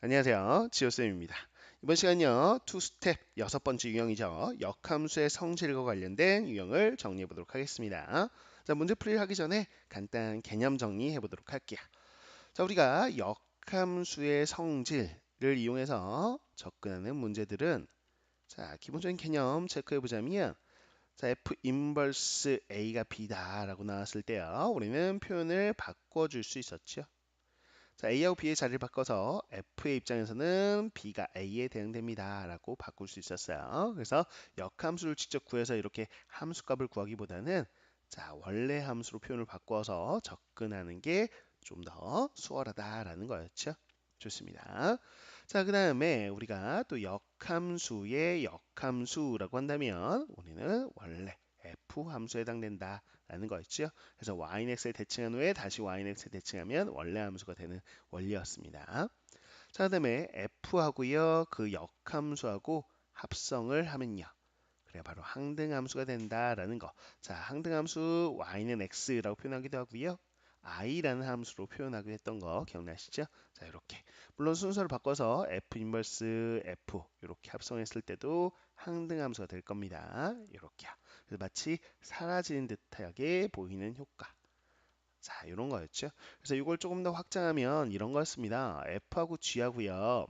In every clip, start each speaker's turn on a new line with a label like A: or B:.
A: 안녕하세요. 지오쌤입니다. 이번 시간요, 투스텝 여섯 번째 유형이죠. 역함수의 성질과 관련된 유형을 정리해 보도록 하겠습니다. 자, 문제 풀이를 하기 전에 간단 개념 정리해 보도록 할게요. 자, 우리가 역함수의 성질을 이용해서 접근하는 문제들은 자, 기본적인 개념 체크해 보자면 자, F 인버스 A가 B다라고 나왔을 때요. 우리는 표현을 바꿔 줄 수 있었죠. 자, A하고 B의 자리를 바꿔서 F의 입장에서는 B가 A에 대응됩니다 라고 바꿀 수 있었어요. 그래서 역함수를 직접 구해서 이렇게 함수값을 구하기보다는 자, 원래 함수로 표현을 바꿔서 접근하는 게 좀 더 수월하다라는 거였죠. 좋습니다. 자, 그 다음에 우리가 또 역함수의 역함수라고 한다면 우리는 원래 F 함수에 해당된다라는 거였죠. 그래서 yx에 대칭한 후에 다시 yx에 대칭하면 원래 함수가 되는 원리였습니다. 자, 그다음에 f하고요 그 역함수하고 합성을 하면요. 그래 바로 항등함수가 된다라는 거. 자, 항등함수 y는 x라고 표현하기도 하고요. i라는 함수로 표현하기도 했던 거 기억나시죠? 자, 이렇게. 물론 순서를 바꿔서 f 인버스 f 이렇게 합성했을 때도 항등함수가 될 겁니다. 이렇게요. 그래서 마치 사라지는 듯하게 보이는 효과. 자, 이런 거였죠. 그래서 이걸 조금 더 확장하면 이런 거였습니다. f하고 g하고요.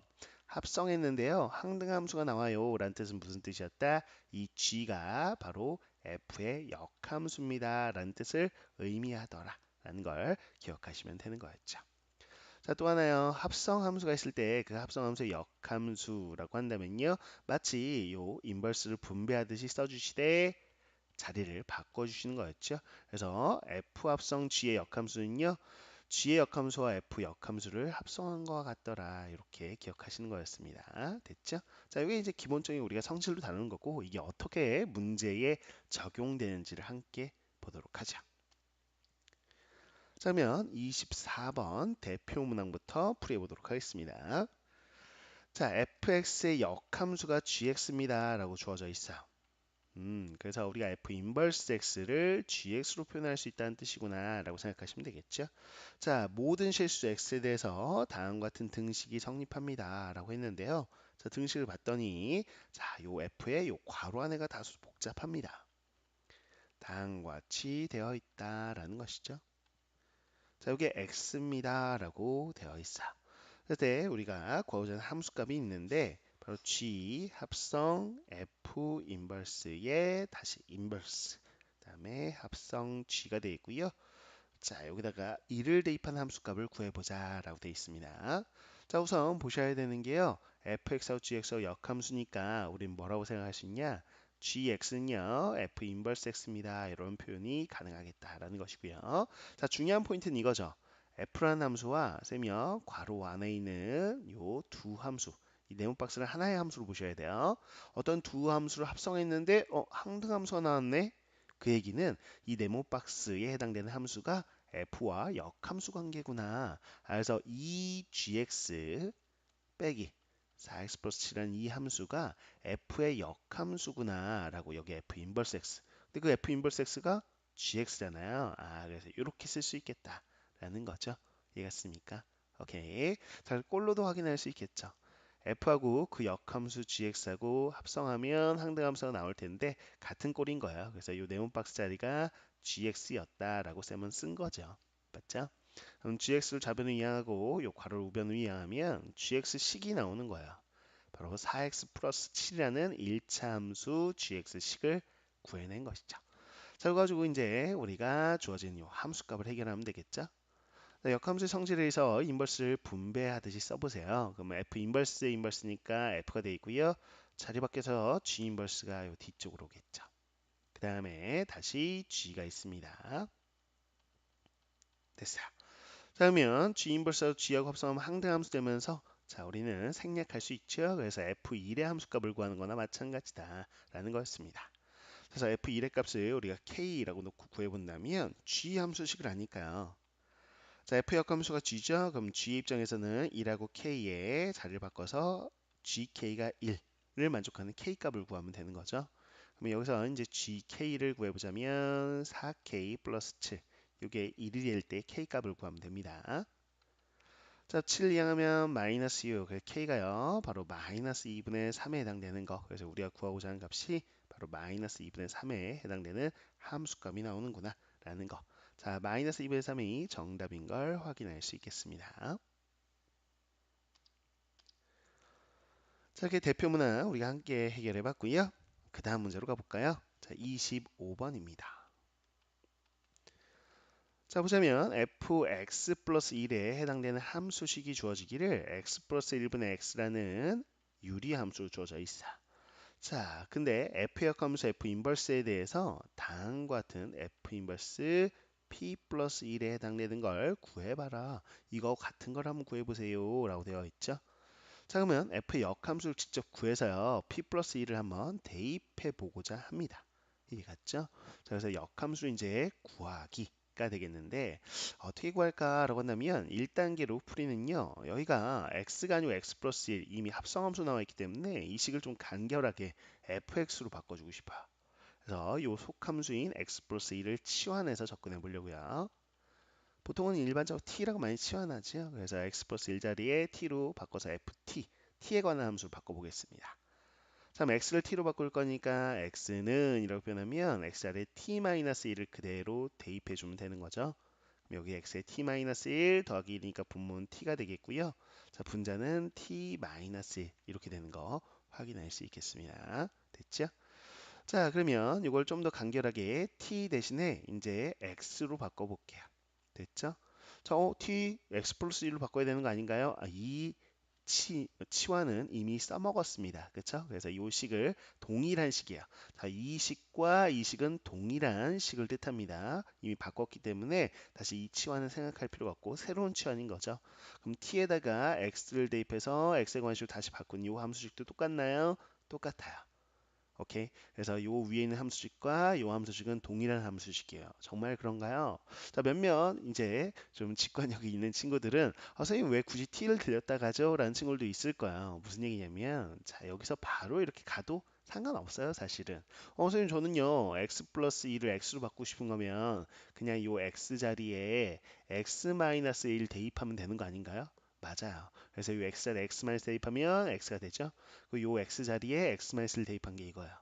A: 합성했는데요. 항등함수가 나와요. 라는 뜻은 무슨 뜻이었다? 이 g가 바로 f의 역함수입니다. 라는 뜻을 의미하더라. 라는 걸 기억하시면 되는 거였죠. 자, 또 하나요. 합성함수가 있을 때 그 합성함수의 역함수라고 한다면요. 마치 요 인버스를 분배하듯이 써주시되 자리를 바꿔주시는 거였죠. 그래서 F 합성 G의 역함수는요. G의 역함수와 F 역함수를 합성한 것과 같더라. 이렇게 기억하시는 거였습니다. 됐죠? 자, 이게 이제 기본적인 우리가 성질로 다루는 거고 이게 어떻게 문제에 적용되는지를 함께 보도록 하죠. 자, 그러면 24번 대표 문항부터 풀이해 보도록 하겠습니다. 자, fx의 역함수가 gx입니다. 라고 주어져 있어요. 그래서 우리가 f 인버스 x를 gx로 표현할 수 있다는 뜻이구나 라고 생각하시면 되겠죠. 자, 모든 실수 x에 대해서 다음과 같은 등식이 성립합니다 라고 했는데요. 자, 등식을 봤더니 자, 요 f의 요 괄호 안에가 다소 복잡합니다. 다음과 같이 되어 있다라는 것이죠. 자, 이게 x입니다 라고 되어 있어요. 그때 우리가 구하고자 하는 함수값이 있는데 바로 g 합성 f 인버스의 다시 인버스 그다음에 합성 g가 되어 있고요. 자, 여기다가 1을 대입한 함수값을 구해보자 라고 되어 있습니다. 자, 우선 보셔야 되는 게요. fx하고 gx하고 역함수니까 우린 뭐라고 생각할 수 있냐? gx는요 f 인버스 x입니다. 이런 표현이 가능하겠다라는 것이고요. 자, 중요한 포인트는 이거죠. f라는 함수와 쌤이요 괄호 안에 있는 요 두 함수 이 네모 박스를 하나의 함수로 보셔야 돼요. 어떤 두 함수를 합성했는데 항등함수가 나왔네. 그 얘기는 이 네모 박스에 해당되는 함수가 f와 역함수 관계구나. 그래서 2gx 빼기 4x 플러스 7이라는 이 함수가 f의 역함수구나 라고 여기 f 인버스 x 근데 그 f 인버스 x가 gx잖아요. 그래서 이렇게 쓸 수 있겠다 라는 거죠. 이해갔습니까? 오케이. 자, 꼴로도 확인할 수 있겠죠. f하고 그 역함수 gx하고 합성하면 항등함수가 나올 텐데 같은 꼴인 거예요. 그래서 이 네모 박스 자리가 gx였다라고 쌤은 쓴 거죠. 맞죠? 그럼 gx를 좌변으로 이항하고 요 괄호를 우변으로 이항하면 gx식이 나오는 거예요. 바로 4x 플러스 7이라는 1차 함수 gx식을 구해낸 것이죠. 자, 그래가지고 이제 우리가 주어진 요 함수값을 해결하면 되겠죠. 자, 역함수의 성질에 의해서 인버스를 분배하듯이 써보세요. 그러면 f 인버스 인버스니까 f가 되어 있고요. 자리 밖에서 g 인버스가 요 뒤쪽으로 오겠죠. 그 다음에 다시 g가 있습니다. 됐어요. 자, 그러면 g 인버스하고 g하고 합성하면 항등함수 되면서 자, 우리는 생략할 수 있죠. 그래서 f1의 함수값을 구하는 거나 마찬가지다 라는 거였습니다. 그래서 f1의 값을 우리가 k라고 놓고 구해본다면 g 함수식을 아니까요. 자, f 역함수가 g죠. 그럼 g 입장에서는 1하고 k의 자리를 바꿔서 gk가 1을 만족하는 k 값을 구하면 되는 거죠. 그럼 여기서 이제 gk를 구해보자면 4k 플러스 7 이게 1이 될 때 k 값을 구하면 됩니다. 자, 7 이항하면 마이너스 6. 그 k가요. 바로 마이너스 2분의 3에 해당되는 거. 그래서 우리가 구하고자 하는 값이 바로 마이너스 2분의 3에 해당되는 함수값이 나오는구나 라는 거. 자, 마이너스 2분의 3이 정답인 걸 확인할 수 있겠습니다. 자, 이렇게 대표 문항 우리가 함께 해결해 봤고요. 그 다음 문제로 가볼까요? 자, 25번입니다. 자, 보자면 fx 플러스 1에 해당되는 함수식이 주어지기를 x 플러스 1분의 x라는 유리함수로 주어져 있어. 자, 근데 f 역함수 f 인버스에 대해서 다음과 같은 f 인버스 p 플러스 1에 해당되는 걸 구해봐라. 이거 같은 걸 한번 구해보세요 라고 되어 있죠. 자, 그러면 f 역함수를 직접 구해서요. p 플러스 1을 한번 대입해 보고자 합니다. 이해 갔죠? 자, 그래서 역함수 이제 구하기가 되겠는데 어떻게 구할까라고 한다면 1단계로 풀이는요. 여기가 x가 아니고 x 플러스 1 이미 합성함수 나와 있기 때문에 이 식을 좀 간결하게 fx로 바꿔주고 싶어요. 그래서 이 속함수인 x 플러스 1을 치환해서 접근해 보려고요. 보통은 일반적으로 t라고 많이 치환하죠. 그래서 x 플러스 1 자리에 t로 바꿔서 ft, t에 관한 함수를 바꿔보겠습니다. 자, 그럼 x를 t로 바꿀 거니까 x는 이라고 표현하면 x 자리에 t-1을 그대로 대입해 주면 되는 거죠. 그럼 여기 x에 t-1 더하기 1이니까 분모는 t가 되겠고요. 자, 분자는 t-1 이렇게 되는 거 확인할 수 있겠습니다. 됐죠? 자, 그러면 이걸 좀 더 간결하게 t 대신에 이제 x로 바꿔볼게요. 됐죠? 자, t x 플러스 1로 바꿔야 되는 거 아닌가요? 이 치환은 이미 써먹었습니다. 그렇죠? 그래서 이 식을 동일한 식이에요. 자, 이 식과 이 식은 동일한 식을 뜻합니다. 이미 바꿨기 때문에 다시 이 치환을 생각할 필요가 없고 새로운 치환인 거죠. 그럼 t에다가 x를 대입해서 x의 관식으로 다시 바꾼 이 함수식도 똑같나요? 똑같아요. 오케이. 그래서 요 위에 있는 함수식과 요 함수식은 동일한 함수식이에요. 정말 그런가요? 자, 몇몇 이제 좀 직관력이 있는 친구들은 선생님 왜 굳이 t를 들였다 가죠? 라는 친구들도 있을 거예요. 무슨 얘기냐면 자, 여기서 바로 이렇게 가도 상관없어요, 사실은. 선생님 저는요, x 플러스 1을 x로 바꾸고 싶은 거면 그냥 요 x 자리에 x 마이너스 1 대입하면 되는 거 아닌가요? 맞아요. 그래서 요 x 자리에 x 마이너스 대입하면 x가 되죠. 요 x 자리에 x-를 대입한 게 이거예요.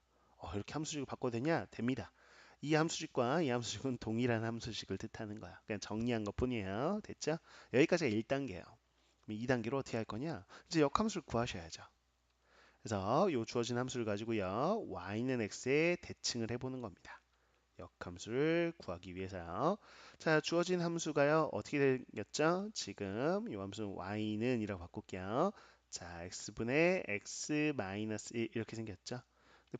A: 이렇게 함수식을 바꿔도 되냐? 됩니다. 이 함수식과 이 함수식은 동일한 함수식을 뜻하는 거야. 그냥 정리한 것 뿐이에요. 됐죠? 여기까지가 1단계예요. 그럼 2단계로 어떻게 할 거냐? 이제 역함수를 구하셔야죠. 그래서 요 주어진 함수를 가지고요. y는 x에 대칭을 해보는 겁니다. 역함수를 구하기 위해서요. 자, 주어진 함수가요. 어떻게 되겠죠? 지금 이 함수 y는 이라고 바꿀게요. 자, x분의 x 마이너스 1 이렇게 생겼죠?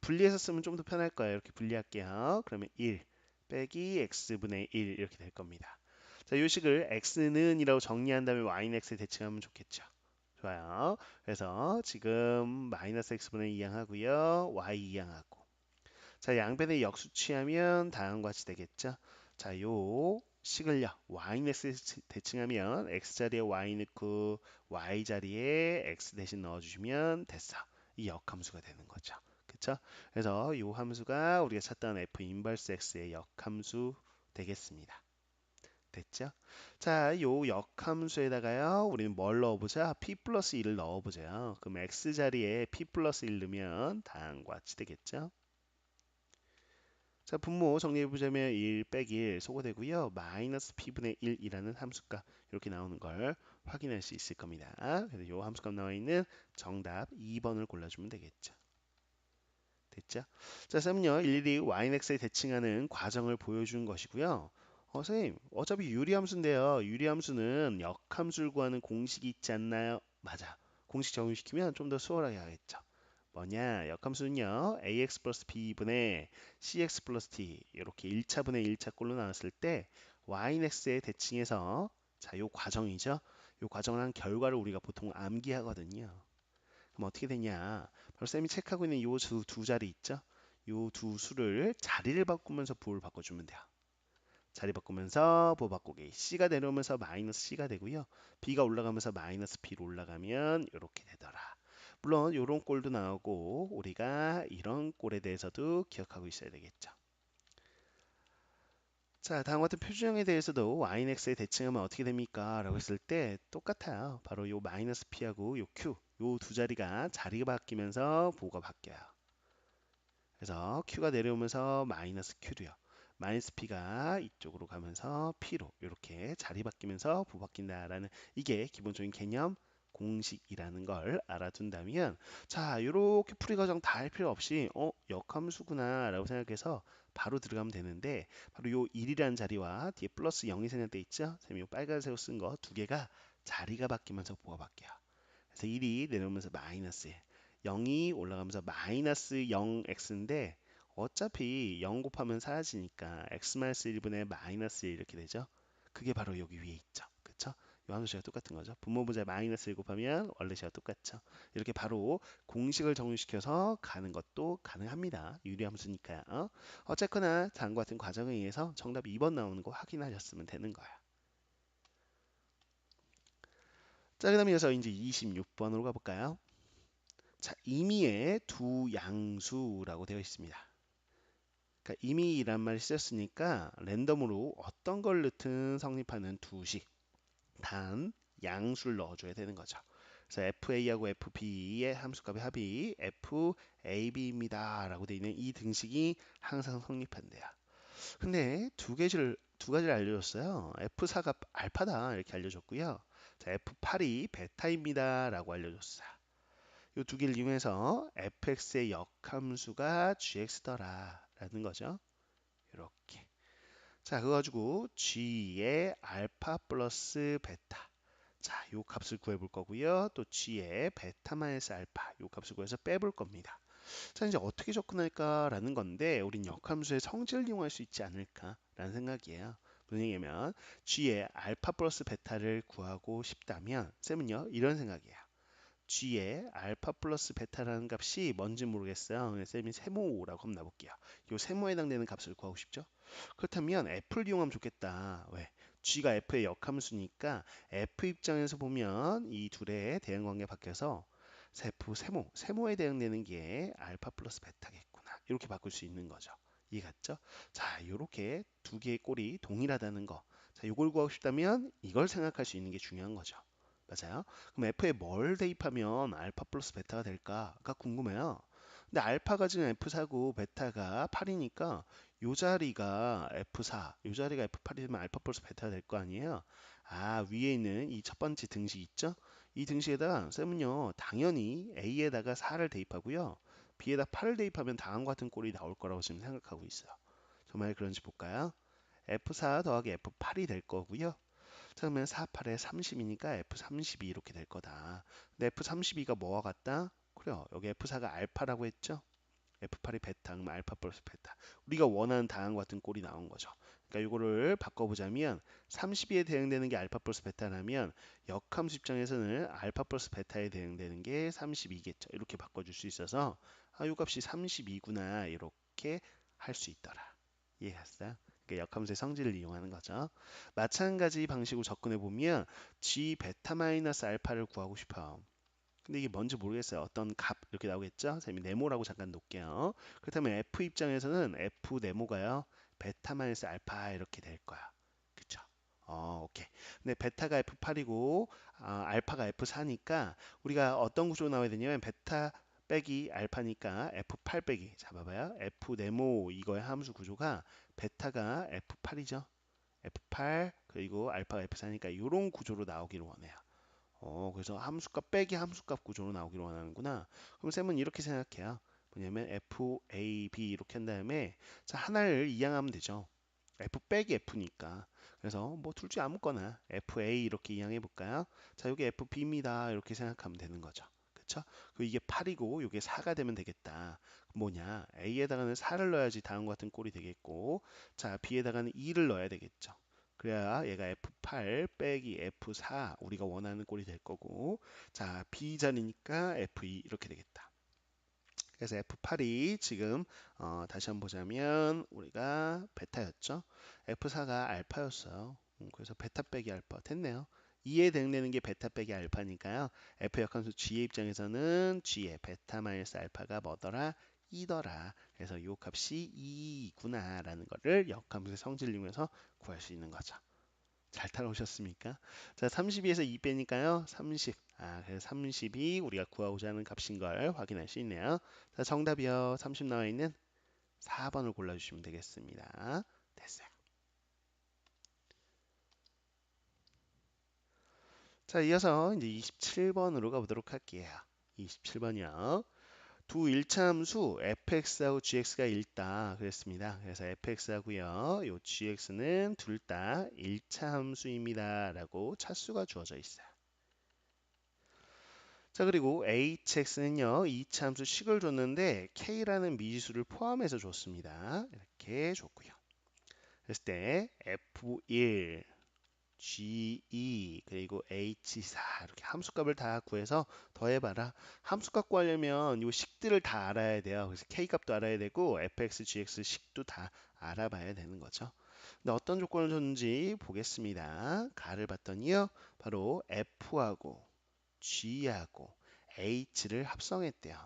A: 분리해서 쓰면 좀 더 편할 거예요. 이렇게 분리할게요. 그러면 1 빼기 x분의 1 이렇게 될 겁니다. 자, 이 식을 x는 이라고 정리한 다음에 y는 x에 대칭하면 좋겠죠. 좋아요. 그래서 지금 마이너스 x분의 2 양하고요. y 2 양하고 자, 양변의 역수 취하면 다음과 같이 되겠죠. 자, 요 식을요. yx에 대칭하면 x 자리에 y 넣고 y 자리에 x 대신 넣어주시면 됐어. 이 역함수가 되는 거죠. 그쵸? 그래서 요 함수가 우리가 찾던 f 인버스 x의 역함수 되겠습니다. 됐죠? 자, 요 역함수에다가요. 우리는 뭘 넣어보자? p 플러스 1을 넣어보죠. 그럼 x 자리에 p 플러스 1 넣으면 다음과 같이 되겠죠? 자, 분모 정리해보자면 1 빼기 1 소거되고요. 마이너스 p분의 1이라는 함수값 이렇게 나오는 걸 확인할 수 있을 겁니다. 그래서 이 함수값 나와 있는 정답 2번을 골라주면 되겠죠. 됐죠? 자, 쌤은요 일일이 yx에 대칭하는 과정을 보여준 것이고요. 선생님, 어차피 유리함수인데요. 유리함수는 역함수를 구하는 공식이 있지 않나요? 맞아. 공식 적용시키면 좀 더 수월하게 하겠죠. 뭐냐? 역함수는요. ax 플러스 b분의 cx 플러스 t 이렇게 1차분의 1차 꼴로 나왔을 때 yx에 대칭해서 자, 요 과정이죠. 요 과정을 한 결과를 우리가 보통 암기하거든요. 그럼 어떻게 되냐? 바로 쌤이 체크하고 있는 요 두 자리 있죠? 요 두 수를 자리를 바꾸면서 부호를 바꿔주면 돼요. 자리 바꾸면서 부호 바꾸기. C가 내려오면서 마이너스 C가 되고요. B가 올라가면서 마이너스 B로 올라가면 이렇게 되더라. 물론 이런 꼴도 나오고 우리가 이런 꼴에 대해서도 기억하고 있어야 되겠죠. 자, 다음 같은 표준형에 대해서도 yx에 대칭하면 어떻게 됩니까? 라고 했을 때 똑같아요. 바로 요 마이너스 p하고 요 q, 요 두 자리가 바뀌면서 부호가 바뀌어요. 그래서 q가 내려오면서 마이너스 q도요. 마이너스 p가 이쪽으로 가면서 p로 이렇게 자리 바뀌면서 부호 바뀐다라는 이게 기본적인 개념 공식이라는 걸 알아둔다면 자, 이렇게 풀이 과정 다 할 필요 없이 역함수구나 라고 생각해서 바로 들어가면 되는데 바로 요 1이라는 자리와 뒤에 플러스 0이 생략돼 있죠? 선생님이 요 빨간색으로 쓴 거 두 개가 자리가 바뀌면서 부호가 바뀌어요. 그래서 1이 내려오면서 마이너스 1, 0이 올라가면서 마이너스 0x인데 어차피 0 곱하면 사라지니까 x-1분의 마이너스 1 이렇게 되죠. 그게 바로 여기 위에 있죠. 그쵸? 이 함수가 똑같은 거죠. 분모분자 마이너스 1 곱하면 원래식과 똑같죠. 이렇게 바로 공식을 적용시켜서 가는 것도 가능합니다. 유리함수니까요. 어쨌거나 다음과 같은 과정에 의해서 정답 2번 나오는 거 확인하셨으면 되는 거야. 자, 그 다음에 이어서 이제 26번으로 가볼까요? 자, 임의의 두 양수라고 되어 있습니다. 그러니까 임의란 말이 쓰였으니까 랜덤으로 어떤 걸 넣든 성립하는 두식 단 양수를 넣어줘야 되는 거죠. 그래서 FA하고 FB의 함수값의 합이 FAB입니다. 라고 되어 있는 이 등식이 항상 성립한대요. 근데 두 가지를 알려줬어요. F4가 알파다 이렇게 알려줬고요. 자, F8이 베타입니다. 라고 알려줬어요. 이 두 개를 이용해서 fx의 역함수가 gx더라 라는 거죠. 이렇게. 자, 그거 가지고 g의 알파 플러스 베타. 자, 요 값을 구해볼 거고요. 또 g의 베타 마이너스 알파 요 값을 구해서 빼볼 겁니다. 자, 이제 어떻게 접근할까라는 건데 우린 역함수의 성질을 이용할 수 있지 않을까라는 생각이에요. 무슨 얘기냐면 g의 알파 플러스 베타를 구하고 싶다면 쌤은요 이런 생각이에요. g의 알파 플러스 베타라는 값이 뭔지 모르겠어요. 쌤이 세모라고 한번 놔볼게요. 이 세모에 해당되는 값을 구하고 싶죠. 그렇다면 f를 이용하면 좋겠다. 왜? g가 f의 역함수니까 f 입장에서 보면 이 둘의 대응관계 바뀌어서 세모에 대응되는 게 알파 플러스 베타겠구나. 이렇게 바꿀 수 있는 거죠. 이해 갔죠? 자, 이렇게 두 개의 꼴이 동일하다는 거. 자, 이걸 구하고 싶다면 이걸 생각할 수 있는 게 중요한 거죠. 맞아요? 그럼 F에 뭘 대입하면 알파 플러스 베타가 될까가 궁금해요. 근데 알파가 지금 F4고 베타가 8이니까 요 자리가 F4, 요 자리가 F8이면 알파 플러스 베타가 될 거 아니에요? 아, 위에 있는 이 첫 번째 등식 있죠? 이 등식에다가 쌤은요, 당연히 A에다가 4를 대입하고요. B에다 8을 대입하면 다음과 같은 꼴이 나올 거라고 지금 생각하고 있어요. 정말 그런지 볼까요? F4 더하기 F8이 될 거고요. 자, 그러면 4, 8에 30이니까 F32 이렇게 될 거다. 근데 F32가 뭐와 같다? 그래요. 여기 F4가 알파라고 했죠? F8이 베타, 그럼 알파 플러스 베타. 우리가 원하는 다음과 같은 꼴이 나온 거죠. 그러니까 이거를 바꿔보자면 32에 대응되는 게 알파 플러스 베타라면 역함수 입장에서는 알파 플러스 베타에 대응되는 게 32겠죠. 이렇게 바꿔줄 수 있어서 이 값이 32구나 이렇게 할 수 있더라. 이해했어요? 그러니까 역함수의 성질을 이용하는 거죠. 마찬가지 방식으로 접근해 보면 g 베타 마이너스 알파를 구하고 싶어요. 근데 이게 뭔지 모르겠어요. 어떤 값 이렇게 나오겠죠? 선생님이 네모라고 잠깐 놓을게요. 그렇다면 f 입장에서는 f 네모가요. 베타 마이너스 알파 이렇게 될 거야. 그쵸? 오케이. 근데 베타가 F8이고 알파가 F4니까 우리가 어떤 구조로 나와야 되냐면 베타 빼기 알파니까 F8 빼기 잡아봐요. F 네모 이거의 함수 구조가 베타가 F8이죠. F8 그리고 알파가 F4니까 이런 구조로 나오기를 원해요. 그래서 함수값 빼기 함수값 구조로 나오기를 원하는구나. 그럼 쌤은 이렇게 생각해요. 뭐냐면 F, A, B 이렇게 한 다음에 자 하나를 이항하면 되죠. F 빼기 F니까. 그래서 뭐 둘 중에 아무거나 FA 이렇게 이항해 볼까요? 자, 여기 FB입니다. 이렇게 생각하면 되는 거죠. 그쵸? 그 이게 8이고 이게 4가 되면 되겠다. 뭐냐? A에다가는 4를 넣어야지 다음과 같은 꼴이 되겠고 자, B에다가는 2를 넣어야 되겠죠. 그래야 얘가 F8 빼기 F4 우리가 원하는 꼴이 될 거고 자, B 자리니까 F2 이렇게 되겠다. 그래서 F8이 지금 다시 한번 보자면 우리가 베타였죠. F4가 알파였어요. 그래서 베타 빼기 알파 됐네요. 2에 대응되는 게 베타 빼기 알파니까요. F 역함수 G의 입장에서는 G의 베타 마이너스 알파가 뭐더라? 2더라. 그래서 요 값이 2구나 라는 거를 역함수의 성질을 이용해서 구할 수 있는 거죠. 잘 따라오셨습니까? 자, 32에서 2 빼니까요. 30. 그래서 30이 우리가 구하고자 하는 값인 걸 확인할 수 있네요. 자, 정답이요. 30 나와 있는 4번을 골라주시면 되겠습니다. 됐어요. 자, 이어서 이제 27번으로 가보도록 할게요. 27번이요. 두 일차함수 fx하고 gx가 읽다 그랬습니다. 그래서 fx하고요. 요 gx는 둘 다 일차함수입니다. 라고 차수가 주어져 있어요. 자, 그리고 hx는요. 이차함수 식을 줬는데 k라는 미지수를 포함해서 줬습니다. 이렇게 줬고요. 그랬을 때 f1 G2 그리고 H4 이렇게 함수값을 다 구해서 더해봐라. 함수값 구하려면 이 식들을 다 알아야 돼요. 그래서 K값도 알아야 되고 fx, gx 식도 다 알아봐야 되는 거죠. 근데 어떤 조건을 줬는지 보겠습니다. 가를 봤더니요. 바로 F하고 G하고 H를 합성했대요.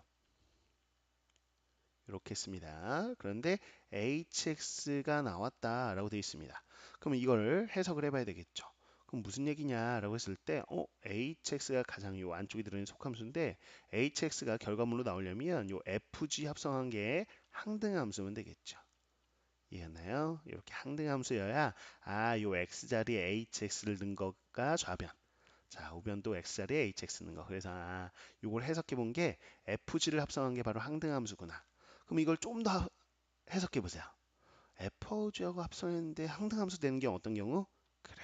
A: 이렇게 했습니다. 그런데 hx가 나왔다라고 되어 있습니다. 그럼 이걸 해석을 해봐야 되겠죠. 그럼 무슨 얘기냐라고 했을 때, hx가 가장 요 안쪽에 들어있는 속함수인데 hx가 결과물로 나오려면 요 fg 합성한 게 항등함수면 되겠죠. 이해했나요? 이렇게 항등함수여야 요 x 자리에 hx를 넣은 거가 좌변. 자, 우변도 x자리에 hx 넣은 거. 그래서 요걸 해석해 본 게 fg를 합성한 게 바로 항등함수구나. 그럼 이걸 좀 더 해석해 보세요. f하고 합성했는데 항등함수 되는 게 어떤 경우? 그래.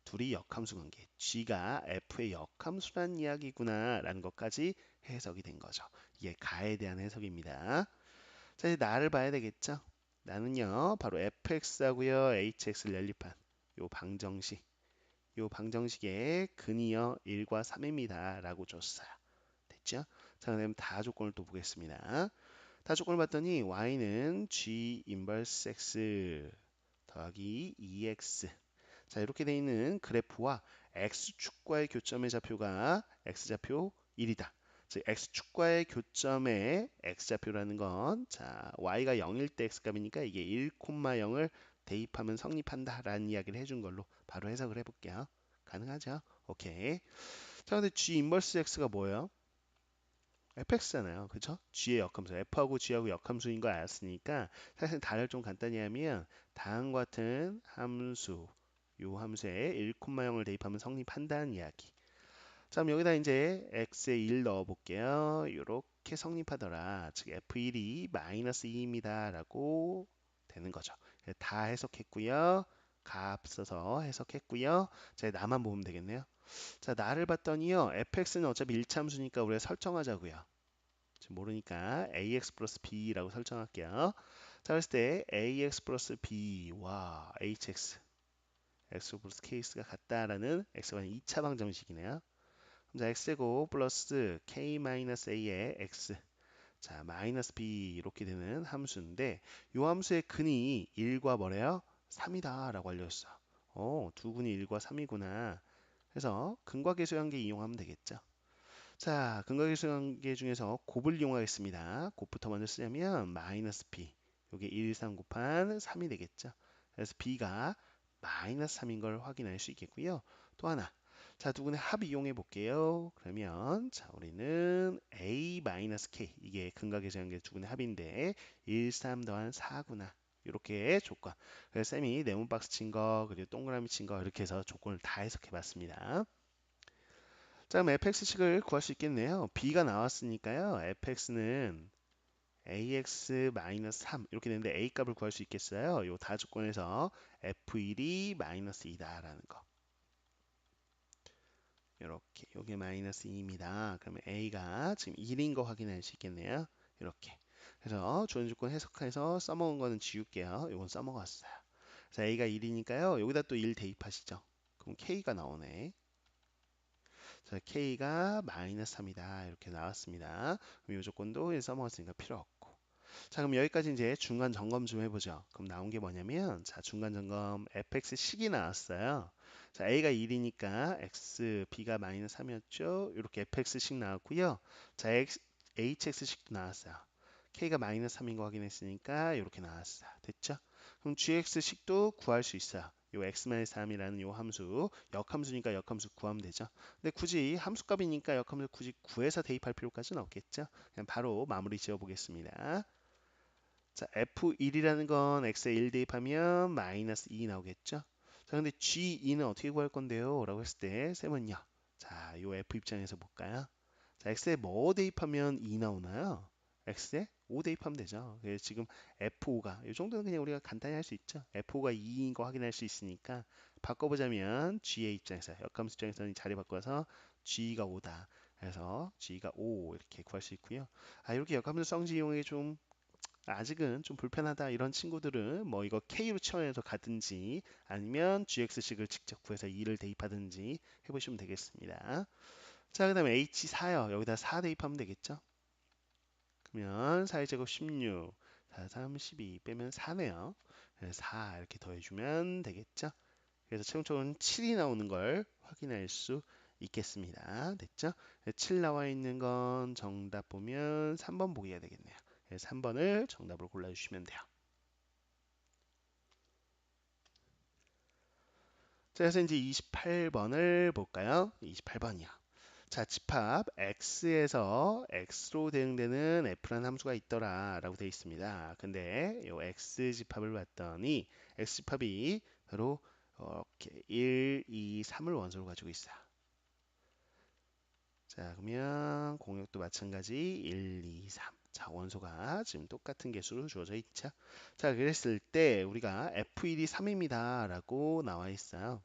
A: 둘이 역함수 관계. g가 f의 역함수란 이야기구나 라는 것까지 해석이 된 거죠. 이게 가에 대한 해석입니다. 자, 이제 나를 봐야 되겠죠? 나는요, 바로 fx하고요, hx를 연립한 요 방정식. 요 방정식의 근이요 1과 3입니다. 라고 줬어요. 됐죠? 자, 그다음 다 조건을 또 보겠습니다. 다 조건을 봤더니 y는 g 인버스 x 더하기 2x. 자, 이렇게 돼 있는 그래프와 x축과의 교점의 좌표가 x좌표 1이다. 즉 x축과의 교점의 x좌표라는 건 자, y가 0일 때 x값이니까 이게 1,0을 대입하면 성립한다라는 이야기를 해준 걸로 바로 해석을 해볼게요. 가능하죠? 오케이. 자, 근데 g 인버스 x가 뭐예요? fx잖아요. 그쵸? g의 역함수. f하고 g하고 역함수인 거 알았으니까 사실 다를 좀 간단히 하면 다음과 같은 함수 요 함수에 1,0을 대입하면 성립한다는 이야기. 자, 그럼 여기다 이제 x에 1 넣어 볼게요. 이렇게 성립하더라. 즉 f1이 마이너스 2입니다. 라고 되는 거죠. 다 해석했고요. 값 써서 해석했고요. 자, 나만 보면 되겠네요. 자, 나를 봤더니요. fx는 어차피 1차함수니까 우리가 설정하자고요. 지금 모르니까 ax 플러스 b라고 설정할게요. 자, 그랬을 때 ax 플러스 b 와 hx x 플러스 kx가 같다라는 x가 2차 방정식이네요. 그럼 자, x제곱 플러스 k 마이너스 a의 x 자 마이너스 b 이렇게 되는 함수인데 이 함수의 근이 1과 뭐래요? 3이다 라고 알려줬어. 두 근이 1과 3이구나. 그래서 근과 계수의 관계 이용하면 되겠죠. 자, 근거계수관계 중에서 곱을 이용하겠습니다. 곱부터 먼저 쓰려면 마이너스 b 요게 1, 3 곱한 3이 되겠죠. 그래서 b가 마이너스 3인 걸 확인할 수 있겠고요. 또 하나 자, 두 분의 합 이용해 볼게요. 그러면 자, 우리는 a 마이너스 k 이게 근거계수관계 두 분의 합인데 1, 3 더한 4구나. 이렇게 조건. 그래서 쌤이 네모 박스 친 거, 그리고 동그라미 친 거 이렇게 해서 조건을 다 해석해 봤습니다. 자, 그럼 fx식을 구할 수 있겠네요. b가 나왔으니까요. fx는 ax-3 이렇게 되는데 a 값을 구할 수 있겠어요. 요 다조건에서 f1이 마이너스 2다라는 거. 이렇게 요게 마이너스 2입니다. 그러면 a가 지금 1인 거 확인할 수 있겠네요. 이렇게. 그래서 주어진 조건 해석해서 써먹은 거는 지울게요. 요건 써먹었어요. 자, a가 1이니까요. 여기다 또 1 대입하시죠. 그럼 k가 나오네. 자, k가 마이너스 3이다. 이렇게 나왔습니다. 그럼 이 조건도 써먹었으니까 필요 없고. 자, 그럼 여기까지 이제 중간 점검 좀 해보죠. 그럼 나온 게 뭐냐면, 자, 중간 점검 fx식이 나왔어요. 자, a가 1이니까 x, b가 마이너스 3이었죠. 이렇게 fx식 나왔고요. 자, hx식도 나왔어요. k가 마이너스 3인 거 확인했으니까 이렇게 나왔어. 됐죠? 그럼 gx식도 구할 수 있어요. 요 x-3이라는 요 함수, 역함수니까 역함수 구하면 되죠. 근데 굳이 함수값이니까 역함수 굳이 구해서 대입할 필요까지는 없겠죠. 그냥 바로 마무리 지어 보겠습니다. 자, f1이라는 건 x에 1 대입하면 마이너스 2 나오겠죠. 자, 근데 g2는 어떻게 구할 건데요? 라고 했을 때 쌤은요. 자, 요 f 입장에서 볼까요? 자, x에 뭐 대입하면 2 나오나요? x에 5 대입하면 되죠. 그래서 지금 f5가 이 정도는 그냥 우리가 간단히 할 수 있죠. f5가 2인 거 확인할 수 있으니까 바꿔보자면 g의 입장에서 역함수 입장에서는 자리 바꿔서 g가 5다. 그래서 g가 5 이렇게 구할 수 있고요. 아, 이렇게 역함수 성질 이용이 좀 아직은 좀 불편하다 이런 친구들은 뭐 이거 K로 치환해서 가든지 아니면 GX식을 직접 구해서 2를 대입하든지 해보시면 되겠습니다. 자, 그 다음에 H4요. 여기다 4 대입하면 되겠죠. 그러면 4의 제곱 16, 4, 3, 12 빼면 4네요. 4 이렇게 더해주면 되겠죠. 그래서 최종적으로는 7이 나오는 걸 확인할 수 있겠습니다. 됐죠? 7 나와 있는 건 정답 보면 3번 보기가 되겠네요. 3번을 정답으로 골라주시면 돼요. 자, 그래서 이제 28번을 볼까요? 28번이요. 자, 집합 x에서 x로 대응되는 f라는 함수가 있더라 라고 되어 있습니다. 근데 이 x 집합을 봤더니 x 집합이 바로 이렇게 1, 2, 3을 원소로 가지고 있어요. 자, 그러면 공역도 마찬가지 1, 2, 3. 자, 원소가 지금 똑같은 개수로 주어져 있죠. 자, 그랬을 때 우리가 F1이 3입니다 라고 나와 있어요.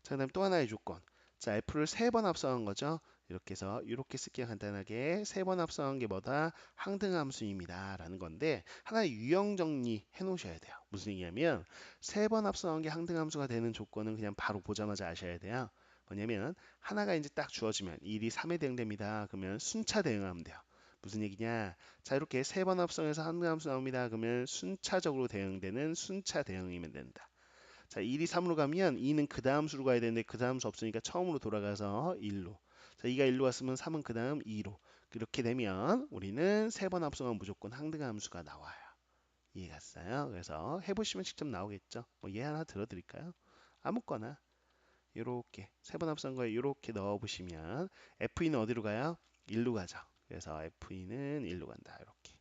A: 자, 그다음 또 하나의 조건. 자, F를 3번 합성한 거죠. 이렇게 해서 이렇게 쓸게요. 간단하게 3번 합성한 게 뭐다? 항등함수입니다. 라는 건데 하나의 유형 정리 해 놓으셔야 돼요. 무슨 얘기냐면 3번 합성한 게 항등함수가 되는 조건은 그냥 바로 보자마자 아셔야 돼요. 뭐냐면 하나가 이제 딱 주어지면 1이 3에 대응됩니다. 그러면 순차 대응하면 돼요. 무슨 얘기냐? 자, 이렇게 3번 합성해서 항등함수 나옵니다. 그러면 순차적으로 대응되는 순차 대응이면 된다. 자, 1이 3으로 가면 2는 그 다음 수로 가야 되는데 그 다음 수 없으니까 처음으로 돌아가서 1로. 자, 2가 1로 왔으면 3은 그 다음 2로. 그렇게 되면 우리는 세 번 합성하면 무조건 항등함수가 나와요. 이해 갔어요? 그래서 해보시면 직접 나오겠죠. 뭐 얘 하나 들어드릴까요? 아무거나 요렇게 세 번 합성한 거에 요렇게 넣어보시면 F는 어디로 가요? 1로 가죠. 그래서 F는 1로 간다. 이렇게.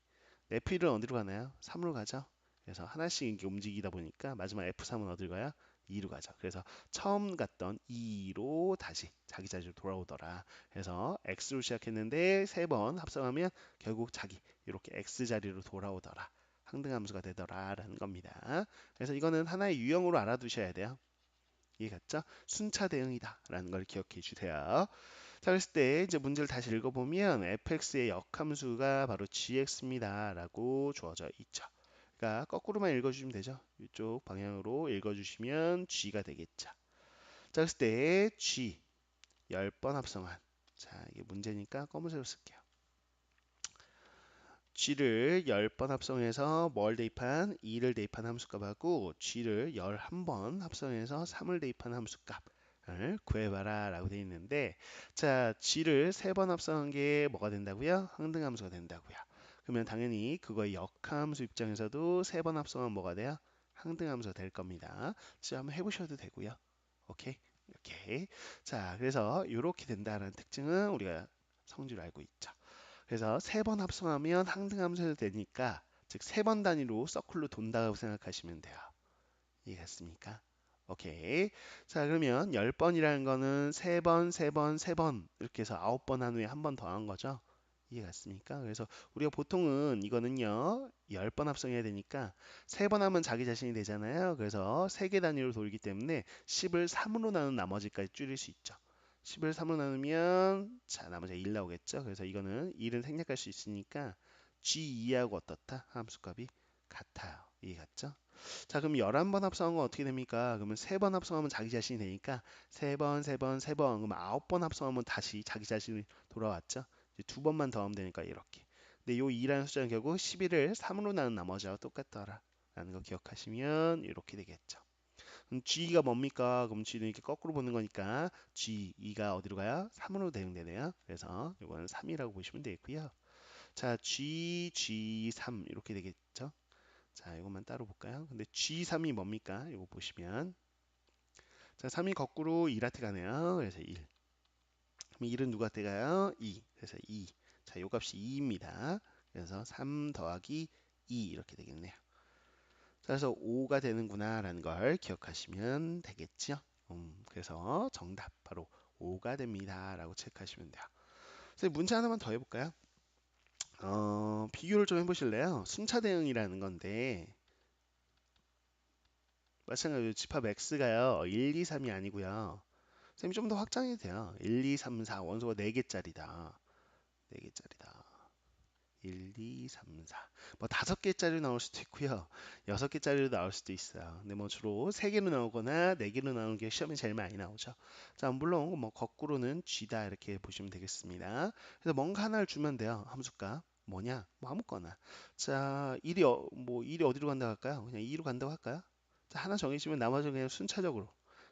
A: F1은 어디로 가나요? 3으로 가죠. 그래서 하나씩 이렇게 움직이다 보니까 마지막 F3은 어디로 가요? 2로 가죠. 그래서 처음 갔던 2로 다시 자기 자리로 돌아오더라. 그래서 X로 시작했는데 세 번 합성하면 결국 자기 이렇게 X 자리로 돌아오더라. 항등함수가 되더라라는 겁니다. 그래서 이거는 하나의 유형으로 알아두셔야 돼요. 이해 갔죠? 순차 대응이다라는 걸 기억해 주세요. 자, 그랬을 때 이제 문제를 다시 읽어보면 fx의 역함수가 바로 gx입니다라고 주어져 있죠. 그러니까 거꾸로만 읽어주시면 되죠. 이쪽 방향으로 읽어주시면 g가 되겠죠. 자, 그랬을 때 g 10번 합성한 자, 이게 문제니까 검은색으로 쓸게요. g를 10번 합성해서 뭘 대입한? 2를 대입한 함수값하고 g를 11번 합성해서 3을 대입한 함수값을 구해봐라 라고 되어 있는데 자, g를 3번 합성한 게 뭐가 된다고요? 항등함수가 된다고요. 그러면 당연히 그거의 역함수 입장에서도 3번 합성하면 뭐가 돼요? 항등함수가 될 겁니다. 자, 한번 해보셔도 되고요. 오케이? 이렇게. 자, 그래서 이렇게 된다는 특징은 우리가 성질을 알고 있죠. 그래서 세 번 합성하면 항등함수가 되니까 즉 세 번 단위로 서클로 돈다고 생각하시면 돼요. 이해갔습니까? 오케이. 자, 그러면 10번이라는 거는 세 번, 세 번, 세 번 이렇게 해서 9번 한 후에 한 번 더한 거죠. 이해갔습니까? 그래서 우리가 보통은 이거는요 10번 합성해야 되니까 세 번 하면 자기 자신이 되잖아요. 그래서 세 개 단위로 돌기 때문에 10을 3으로 나눈 나머지까지 줄일 수 있죠. 10을 3으로 나누면 자 나머지가 1 나오겠죠. 그래서 이거는 1은 생략할 수 있으니까 G2하고 어떻다? 함수값이 같아요. 이해 갔죠? 자, 그럼 11번 합성한 건 어떻게 됩니까? 그러면 3번 합성하면 자기 자신이 되니까 3번, 3번, 3번, 그럼 9번 합성하면 다시 자기 자신이 돌아왔죠? 이제 두 번만 더하면 되니까 이렇게. 근데 요 2라는 숫자는 결국 11을 3으로 나눈 나머지와 똑같더라. 라는 거 기억하시면 이렇게 되겠죠. 그럼 G가 뭡니까? 그럼 G는 이렇게 거꾸로 보는 거니까 G2가 어디로 가요? 3으로 대응되네요. 그래서 이거는 3이라고 보시면 되고요. 자, G3 이렇게 되겠죠? 자, 이것만 따로 볼까요? 근데 G3이 뭡니까? 이거 보시면 자, 3이 거꾸로 2한테 가네요. 그래서 1. 그럼 1은 누구한테 가요? 2. 그래서 2. 자, 요 값이 2입니다. 그래서 3 더하기 2 이렇게 되겠네요. 자, 그래서 5가 되는구나 라는 걸 기억하시면 되겠죠? 그래서 정답 바로 5가 됩니다 라고 체크하시면 돼요. 그래서 문제 하나만 더 해볼까요? 비교를 좀 해보실래요? 순차 대응이라는 건데 마찬가지로 집합 x가요 1, 2, 3이 아니고요. 쌤이 좀 더 확장해도 돼요. 1, 2, 3, 4 원소가 4개짜리다. 4개짜리다. 1, 2, 3, 4. 뭐 5개짜리 나올 수도 있고요. 6개짜리로 나올 수도 있어요. 근데 뭐 주로 3개로 나오거나 4개로 나오는 게 시험에 제일 많이 나오죠. 자, 물론 뭐 거꾸로는 G다 이렇게 보시면 되겠습니다. 그래서 뭔가 하나를 주면 돼요. 함수가 뭐냐? 뭐 아무거나. 자, 1이 어디로 간다고 할까요? 그냥 2로 간다고 할까요? 자, 하나 정해지면 나머지는 그냥 순차적으로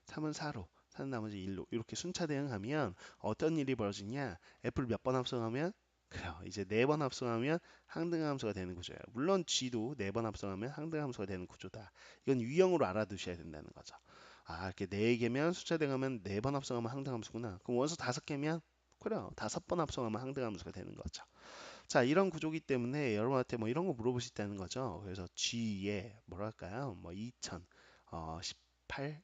A: 3은 4로 4는 나머지 1로 이렇게 순차 대응하면 어떤 일이 벌어지냐? F를 몇 번 합성하면 그래요. 이제 4번 합성하면 항등함수가 되는 구조예요. 물론 G도 4번 합성하면 항등함수가 되는 구조다. 이건 유형으로 알아두셔야 된다는 거죠. 아, 이렇게 4개면 숫자 대응하면 4번 합성하면 항등함수구나. 그럼 원소 5개면 그래요. 5번 합성하면 항등함수가 되는 거죠. 자, 이런 구조기 때문에 여러분한테 뭐 이런 거 물어볼 수 있다는 거죠. 그래서 G에 뭐랄까요? 뭐 2018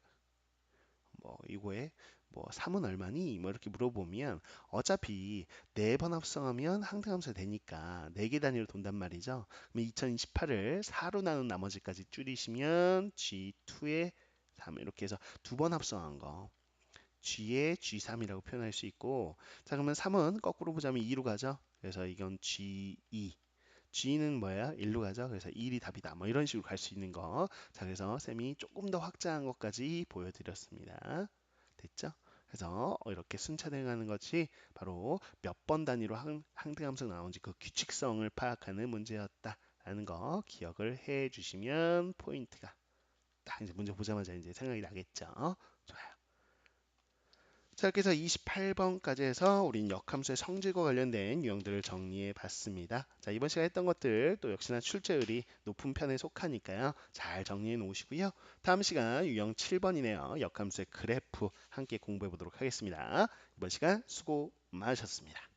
A: 뭐 이거에 뭐 3은 얼마니? 뭐 이렇게 물어보면 어차피 4번 합성하면 항등함수가 되니까 4개 단위로 돈단 말이죠. 그럼 2028을 4로 나눈 나머지까지 줄이시면 G2에 3 이렇게 해서 2번 합성한 거 G에 G3이라고 표현할 수 있고 자 그러면 3은 거꾸로 보자면 2로 가죠. 그래서 이건 G2 G는 뭐야? 1로 가죠. 그래서 1이 답이다. 뭐 이런 식으로 갈 수 있는 거. 자, 그래서 쌤이 조금 더 확장한 것까지 보여드렸습니다. 됐죠? 그래서 이렇게 순차대응하는 것이 바로 몇 번 단위로 항등함수가 나오는지 그 규칙성을 파악하는 문제였다라는 거 기억을 해 주시면 포인트가 딱 이제 문제 보자마자 이제 생각이 나겠죠. 좋아요. 자, 이렇게 해서 28번까지 해서 우린 역함수의 성질과 관련된 유형들을 정리해 봤습니다. 자, 이번 시간에 했던 것들 또 역시나 출제율이 높은 편에 속하니까요. 잘 정리해 놓으시고요. 다음 시간 유형 7번이네요. 역함수의 그래프 함께 공부해 보도록 하겠습니다. 이번 시간 수고 많으셨습니다.